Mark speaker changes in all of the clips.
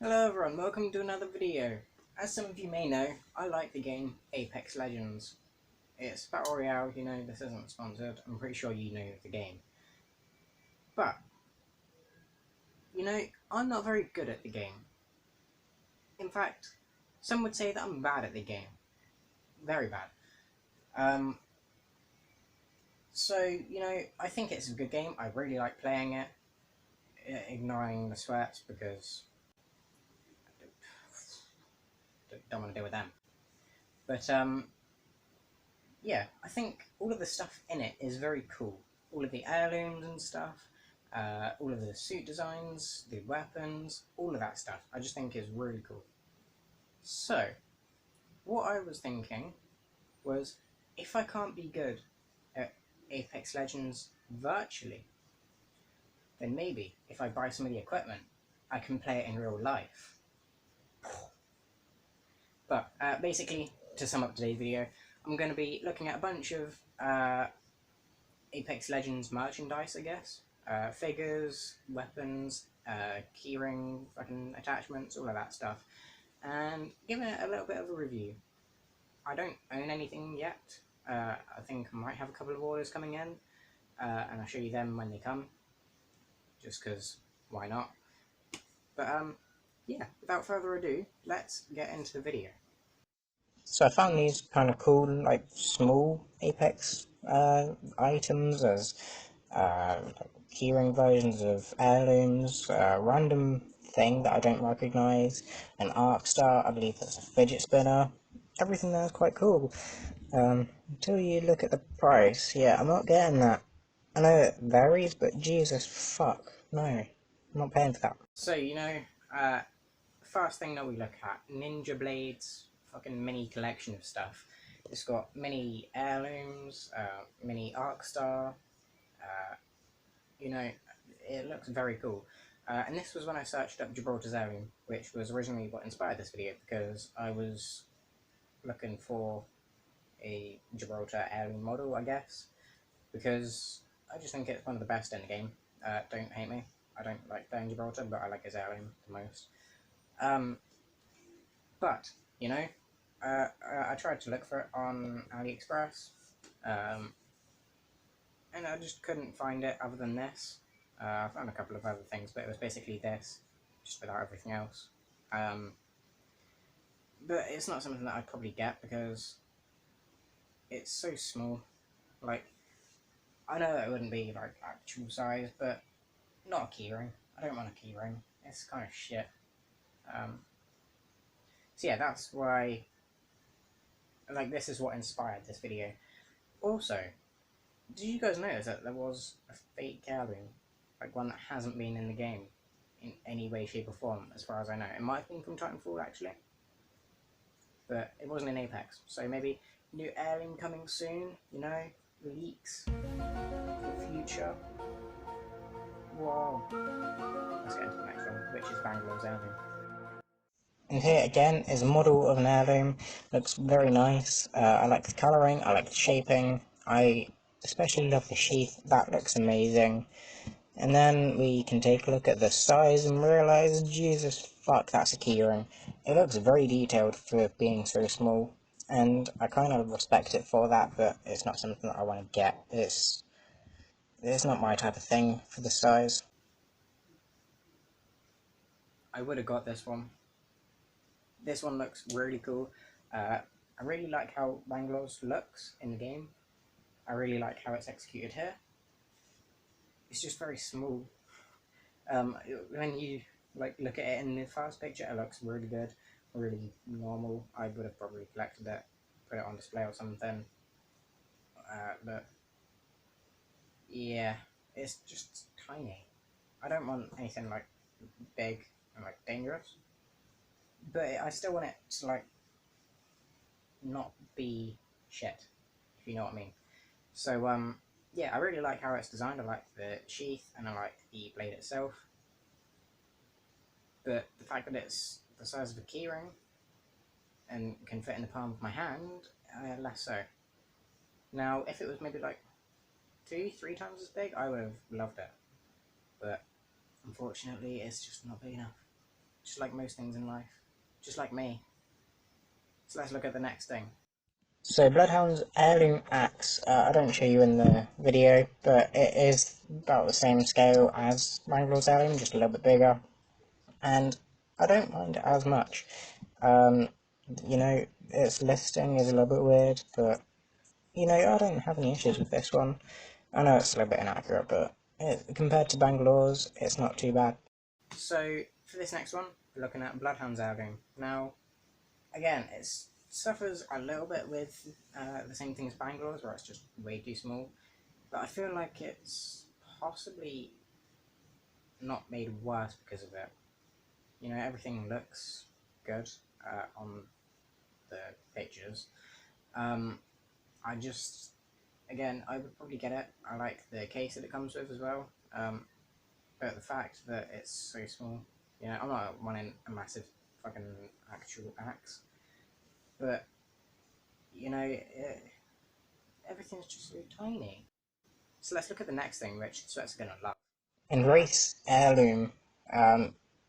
Speaker 1: Hello everyone, welcome to another video. As some of you may know, I like the game Apex Legends. It's Battle Royale, this isn't sponsored, I'm pretty sure you know the game. But, I'm not very good at the game. In fact, some would say that I'm bad at the game. Very bad. I think it's a good game, I really like playing it, ignoring the sweats because I don't want to deal with them. But, yeah, I think all of the stuff in it is very cool. All of the heirlooms and stuff, all of the suit designs, the weapons, all of that stuff, I just think is really cool. So, what I was thinking was, if I can't be good at Apex Legends virtually, then maybe if I buy some of the equipment, I can play it in real life. But basically, to sum up today's video, I'm going to be looking at a bunch of Apex Legends merchandise, I guess. Figures, weapons, keyring, fucking attachments, all of that stuff. And giving it a little bit of a review. I don't own anything yet. I think I might have a couple of orders coming in. And I'll show you them when they come. Just because, why not? But, yeah, without further ado, let's get into the video. So I found these kind of cool, like, small Apex items as keyring versions of heirlooms, a random thing that I don't recognise, an arc star, I believe that's a fidget spinner. Everything there is quite cool. Until you look at the price, yeah, I'm not getting that. I know it varies, but Jesus fuck, no, I'm not paying for that. So, first thing that we look at, Ninja Blades, fucking mini collection of stuff. It's got mini heirlooms, mini arc star, it looks very cool. And this was when I searched up Gibraltar's heirloom, which was originally what inspired this video, because I was looking for a Gibraltar heirloom model, I guess, because I just think it's one of the best in the game. Don't hate me, I don't like playing Gibraltar, but I like his heirloom the most. But, I tried to look for it on AliExpress, and I just couldn't find it other than this. I found a couple of other things, but it was basically this, just without everything else. But it's not something that I'd probably get because it's so small. Like, I know that it wouldn't be like actual size, but not a keyring. I don't want a keyring. It's kind of shit. So yeah, that's why. Like, this is what inspired this video. Also, did you guys notice that there was a fake heirloom? Like, one that hasn't been in the game in any way, shape or form, as far as I know. It might have been from Titanfall, actually. But it wasn't in Apex. So maybe new heirloom coming soon, leaks for the future. Wow. Let's get into the next one, which is Bangalore's heirloom. And here again is a model of an heirloom. Looks very nice. I like the colouring, I like the shaping. I especially love the sheath, that looks amazing. And then we can take a look at the size and realise, Jesus fuck, that's a keyring. It looks very detailed for being so small, and I kind of respect it for that, but it's not something that I want to get. It's not my type of thing for the size. I would have got this one. This one looks really cool. I really like how Bangalore's looks in the game. I really like how it's executed here. It's just very small. When you look at it in the first picture, it looks really good, really normal. I would have probably collected it, put it on display or something. But yeah, it's just tiny. I don't want anything like big and like dangerous, but I still want it to not be shit, if you know what I mean. So yeah, I really like how it's designed. I like the sheath and I like the blade itself. But the fact that it's the size of a keyring and can fit in the palm of my hand, less so. Now, if it was maybe like 2-3 times as big, I would have loved it. But unfortunately, it's just not big enough. just like most things in life, just like me. So let's look at the next thing. So Bloodhound's heirloom axe, I don't show you in the video, but it is about the same scale as Mangler's heirloom, just a little bit bigger, and I don't mind it as much. You know, its listing is a little bit weird, but, you know, I don't have any issues with this one. I know it's a little bit inaccurate, but compared to Bangalore's, it's not too bad. So, for this next one, we're looking at Bloodhound's heirloom. Now, again, it suffers a little bit with the same thing as Bangalore's, where it's just way too small, but I feel like it's possibly not made worse because of it. You know, everything looks good on the pictures. I just, again, I would probably get it. I like the case that it comes with as well, but the fact that it's so small, you know, I'm not wanting a massive fucking actual axe, but, you know, everything's just so tiny. So let's look at the next thing, which Sweat's gonna love. Embrace heirloom.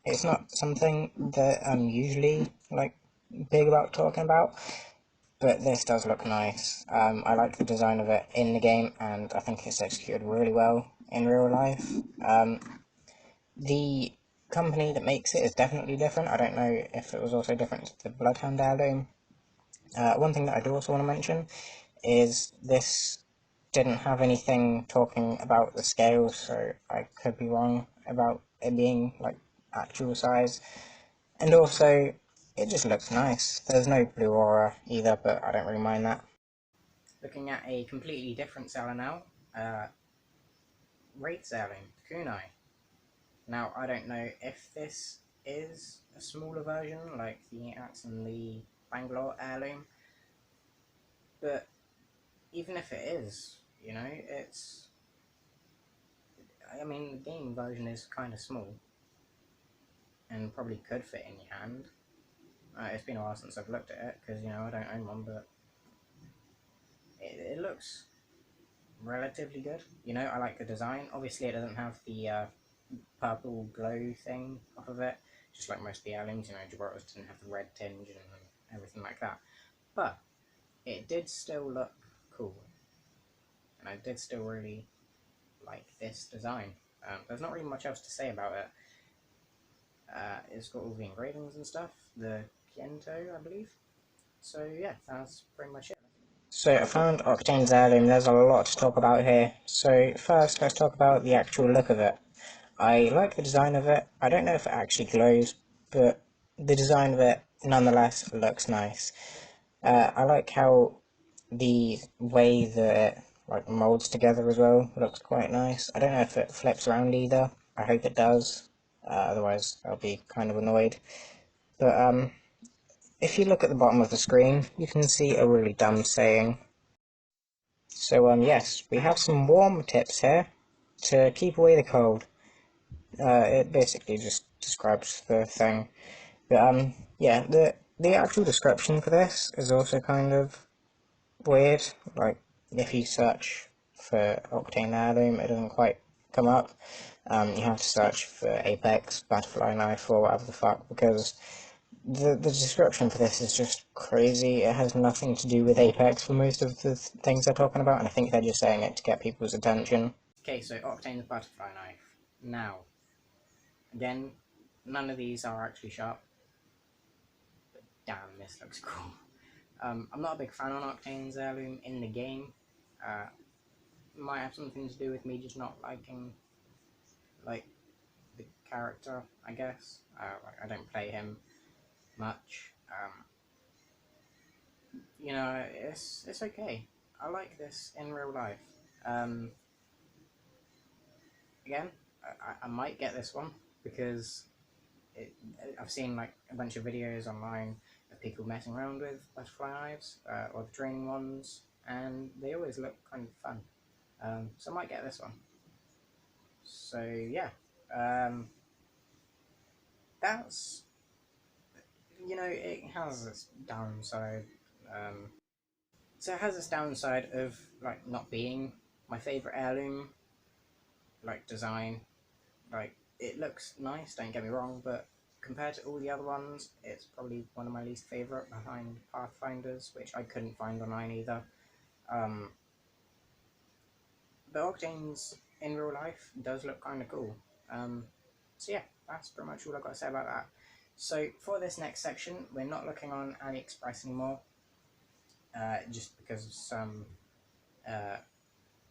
Speaker 1: It's not something that I'm usually like big about talking about, but this does look nice. I like the design of it in the game, and I think it's executed really well in real life. The company that makes it is definitely different. I don't know if it was also different to the Bloodhound heirloom. One thing that I do also want to mention is this didn't have anything talking about the scales, so I could be wrong about it being like actual size. And also, it just looks nice. There's no blue aura either, but I don't really mind that. Looking at a completely different seller now, Raid selling, Kunai. Now, I don't know if this is a smaller version, like the axe and the Bangalore heirloom, but even if it is, you know, it's... I mean, the game version is kind of small, and probably could fit in your hand. It's been a while since I've looked at it, because, you know, I don't own one, but it looks relatively good. You know, I like the design. Obviously, it doesn't have the purple glow thing off of it, just like most of the heirlooms. You know, Gibraltar's didn't have the red tinge and everything like that. But it did still look cool, and I did still really like this design. There's not really much else to say about it. It's got all the engravings and stuff, the Kiento, I believe. So yeah, that's pretty much it. So I found Octane's heirloom. There's a lot to talk about here. So first, let's talk about the actual look of it. I like the design of it. I don't know if it actually glows, but the design of it nonetheless looks nice. I like how the way that it like molds together as well looks quite nice. I don't know if it flips around either. I hope it does. Otherwise, I'll be kind of annoyed. But if you look at the bottom of the screen, you can see a really dumb saying. So yes, we have some warm tips here to keep away the cold. It basically just describes the thing. But yeah, the actual description for this is also kind of weird. Like, if you search for Octane heirloom, it doesn't quite come up. You have to search for Apex, Butterfly Knife, or whatever the fuck, because the description for this is just crazy. It has nothing to do with Apex for most of the things they're talking about, and I think they're just saying it to get people's attention. Okay, so Octane's Butterfly Knife. Now, again, none of these are actually sharp. But damn, this looks cool. I'm not a big fan on Octane's heirloom in the game. Might have something to do with me just not liking, like, the character, I guess. I don't play him much. You know, it's okay. I like this in real life. Again, I might get this one because I've seen like a bunch of videos online of people messing around with butterfly knives or the training ones, and they always look kind of fun. So I might get this one. So yeah, that's, you know, it has its downside. So it has this downside of like not being my favorite heirloom, like design. Like, it looks nice, don't get me wrong, but compared to all the other ones, it's probably one of my least favourite behind Pathfinders, which I couldn't find online either. Um, but Octane's in real life does look kind of cool. So yeah, that's pretty much all I've got to say about that. So for this next section, we're not looking on AliExpress anymore, just because of some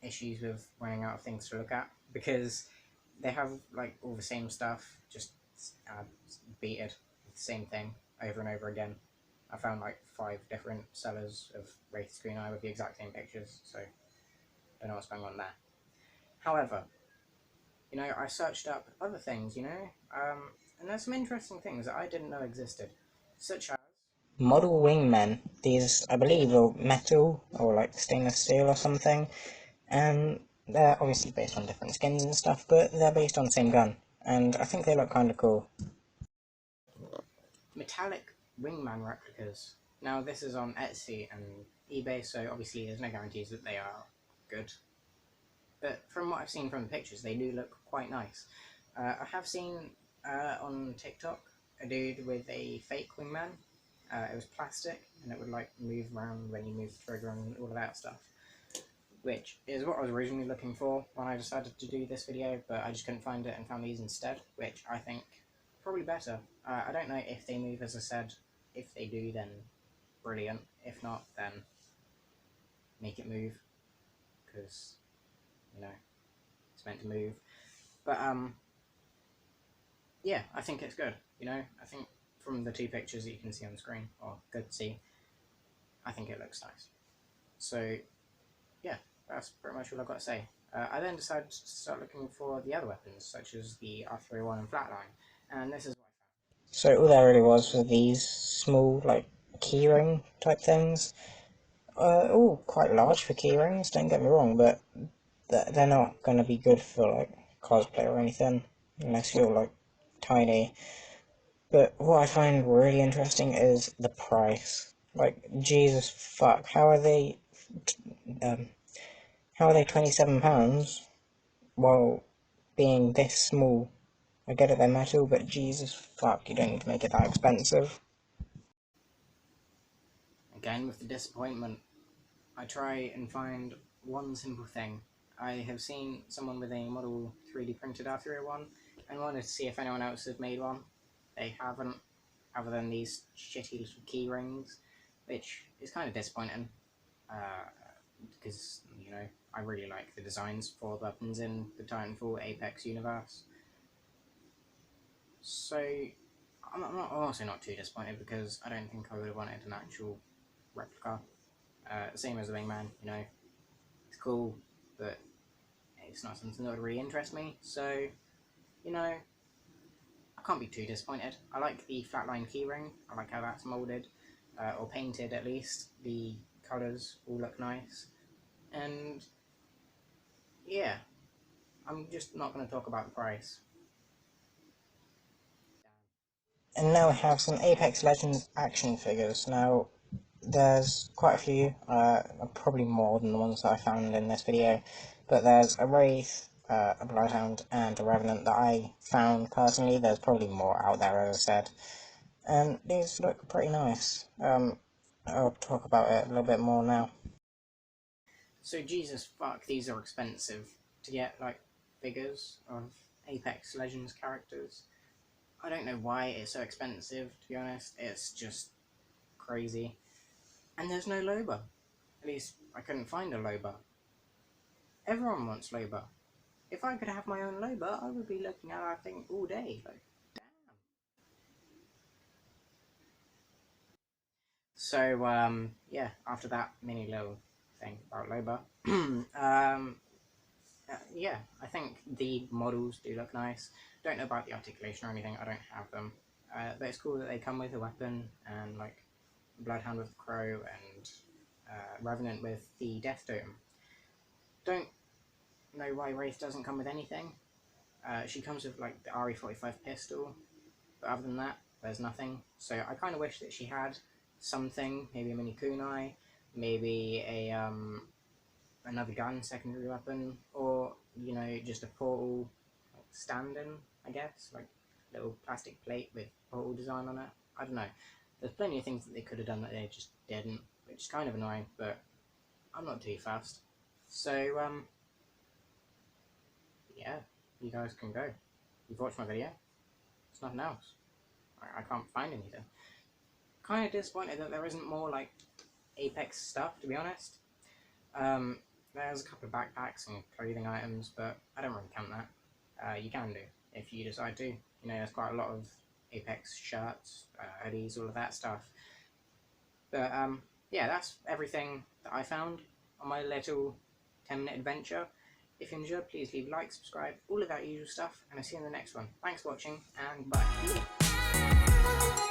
Speaker 1: issues with running out of things to look at, because they have like all the same stuff, just beated the same thing over and over again. I found like 5 different sellers of Wraith Screen Eye with the exact same pictures, so don't know what's going on there. However, I searched up other things, and there's some interesting things that I didn't know existed, such as model wingmen. These, I believe, are metal or like stainless steel or something, and they're obviously based on different skins and stuff, but they're based on the same gun, and I think they look kind of cool. Metallic wingman replicas. Now this is on Etsy and eBay, so obviously there's no guarantees that they are good. But from what I've seen from the pictures, they do look quite nice. I have seen on TikTok a dude with a fake wingman. It was plastic, and it would like move around when you move the trigger and all of that stuff, which is what I was originally looking for when I decided to do this video, but I just couldn't find it and found these instead, which I think probably better. I don't know if they move, as I said. If they do, then brilliant. If not, then make it move, because it's meant to move. But yeah, I think it's good. I think from the 2 pictures that you can see on the screen, or good to see, I think it looks nice. So yeah, that's pretty much all I've got to say. I then decided to start looking for the other weapons, such as the R301 and Flatline, and this is what I found. So all there really was these small, like, keyring type things. All quite large for keyrings, don't get me wrong, but they're not going to be good for, like, cosplay or anything, unless you're, like, tiny. But what I find really interesting is the price. Like, Jesus fuck, how are they £27 while being this small? I get it, they're metal, but Jesus fuck, you don't need to make it that expensive. Again, with the disappointment, I try and find one simple thing. I have seen someone with a model 3D printed R301 and wanted to see if anyone else had made one. They haven't, other than these shitty little key rings, which is kind of disappointing, because, I really like the designs for weapons in the Titanfall Apex universe. So, I'm also not too disappointed, because I don't think I would have wanted an actual replica. Same as the wingman, it's cool, but it's not something that would really interest me, so, I can't be too disappointed. I like the flatline keyring, I like how that's moulded, or painted at least. The colours all look nice, and yeah, I'm just not going to talk about the price. And now we have some Apex Legends action figures. Now, there's quite a few, probably more than the ones that I found in this video, but there's a Wraith, a Bloodhound, and a Revenant that I found personally. There's probably more out there, as I said, and these look pretty nice. I'll talk about it a little bit more now. So Jesus fuck, these are expensive to get, like, figures of Apex Legends characters. I don't know why it's so expensive, to be honest. It's just crazy. And there's no Loba. At least, I couldn't find a Loba. Everyone wants Loba. If I could have my own Loba, I would be looking at that thing all day. Like, damn. So, yeah, after that mini little thing about Loba, yeah, I think the models do look nice. Don't know about the articulation or anything, I don't have them. But it's cool that they come with a weapon, and like Bloodhound with the Crow, and Revenant with the Death Totem. Don't know why Wraith doesn't come with anything. She comes with like the RE45 pistol, but other than that, there's nothing. So I kind of wish that she had something, maybe a mini kunai, maybe a another gun, secondary weapon, or just a portal stand-in, I guess. Like, little plastic plate with bottle design on it. I don't know. There's plenty of things that they could have done that they just didn't, which is kind of annoying, but I'm not too fast. So, yeah, you guys can go. You've watched my video. There's nothing else. I can't find anything. Kind of disappointed that there isn't more, like, Apex stuff, to be honest. There's a couple of backpacks and clothing items, but I don't really count that. You can do, if you decide to. You know, there's quite a lot of Apex shirts, hoodies, all of that stuff. But, yeah, that's everything that I found on my little 10-minute adventure. If you enjoyed, please leave a like, subscribe, all of that usual stuff, and I'll see you in the next one. Thanks for watching, and bye.